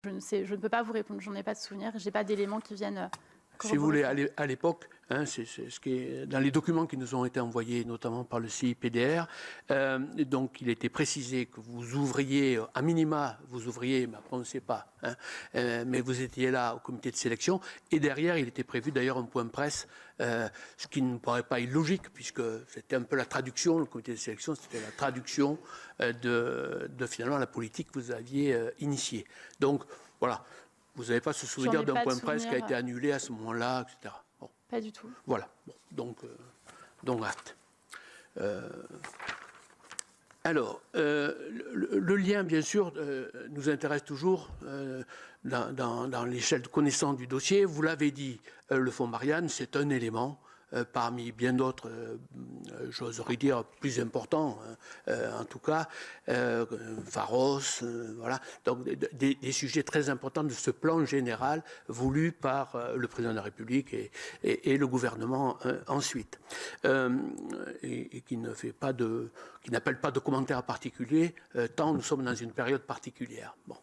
Je ne peux pas vous répondre, j'en ai pas de souvenir, j'ai pas d'éléments qui viennent. Si vous voulez, à l'époque, hein, c'est ce qui est dans les documents qui nous ont été envoyés, notamment par le CIPDR, donc il était précisé que vous ouvriez, à minima, vous ouvriez, mais après on ne sait pas, hein, mais vous étiez là au comité de sélection, et derrière il était prévu d'ailleurs un point presse, ce qui ne me paraît pas illogique, puisque c'était un peu la traduction, le comité de sélection, c'était la traduction de finalement la politique que vous aviez initiée. Donc voilà. Vous n'avez pas ce souvenir d'un point de presse qui a été annulé à ce moment-là, etc. Bon. Pas du tout. Voilà. Bon. Donc acte. Alors, le lien, bien sûr, nous intéresse toujours dans l'échelle de connaissance du dossier. Vous l'avez dit, le fonds Marianne, c'est un élément parmi bien d'autres, j'oserais dire, plus importants, en tout cas, Pharos, voilà, donc des sujets très importants de ce plan général voulu par le président de la République et le gouvernement ensuite, et qui ne fait pas qui n'appelle pas de commentaires particuliers, tant nous sommes dans une période particulière. Bon.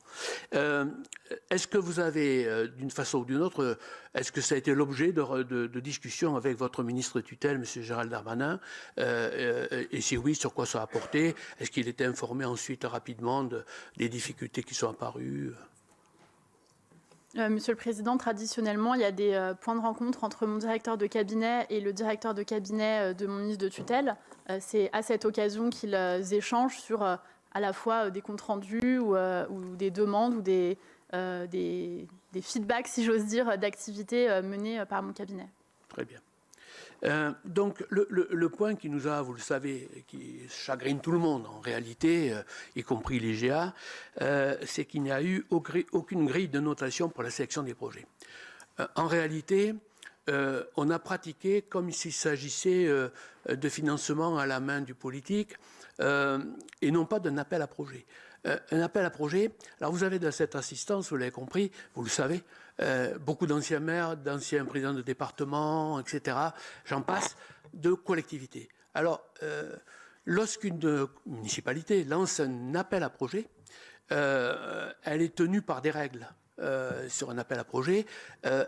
Est-ce que vous avez, d'une façon ou d'une autre, est-ce que ça a été l'objet de discussions avec votre ministre tutelle, M. Gérald Darmanin, et si oui, sur quoi ça a porté? Est-ce qu'il était informé ensuite rapidement des difficultés qui sont apparues? Monsieur le Président, traditionnellement, il y a des points de rencontre entre mon directeur de cabinet et le directeur de cabinet de mon ministre de tutelle. C'est à cette occasion qu'ils échangent sur à la fois des comptes rendus ou des demandes ou des feedbacks, si j'ose dire, d'activités menées par mon cabinet. Très bien. Donc le point qui nous a, vous le savez, qui chagrine tout le monde en réalité, y compris les GA, c'est qu'il n'y a eu aucune grille de notation pour la sélection des projets. En réalité, on a pratiqué comme s'il s'agissait de financement à la main du politique et non pas d'un appel à projet. Un appel à projet, alors vous avez dans cette assistance, vous l'avez compris, vous le savez, beaucoup d'anciens maires, d'anciens présidents de département, etc., j'en passe, de collectivités. Alors, lorsqu'une municipalité lance un appel à projet, elle est tenue par des règles sur un appel à projet,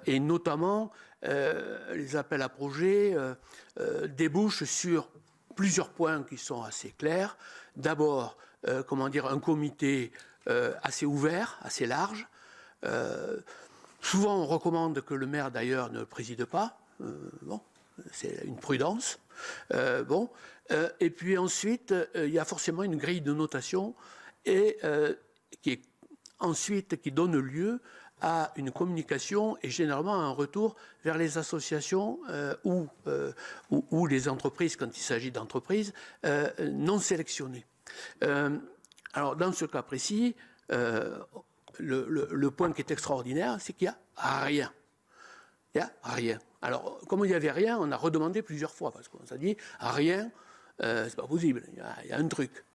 et notamment, les appels à projet débouchent sur plusieurs points qui sont assez clairs. D'abord, comment dire, un comité assez ouvert, assez large. Souvent, on recommande que le maire, d'ailleurs, ne préside pas. Bon, c'est une prudence. Bon. Et puis ensuite, il y a forcément une grille de notation et qui donne lieu à une communication et généralement un retour vers les associations ou les entreprises, quand il s'agit d'entreprises non sélectionnées. Alors, dans ce cas précis, le point qui est extraordinaire, c'est qu'il n'y a rien. Il n'y a rien. Alors, comme il n'y avait rien, on a redemandé plusieurs fois, parce qu'on s'est dit, rien, c'est pas possible, il y a un truc.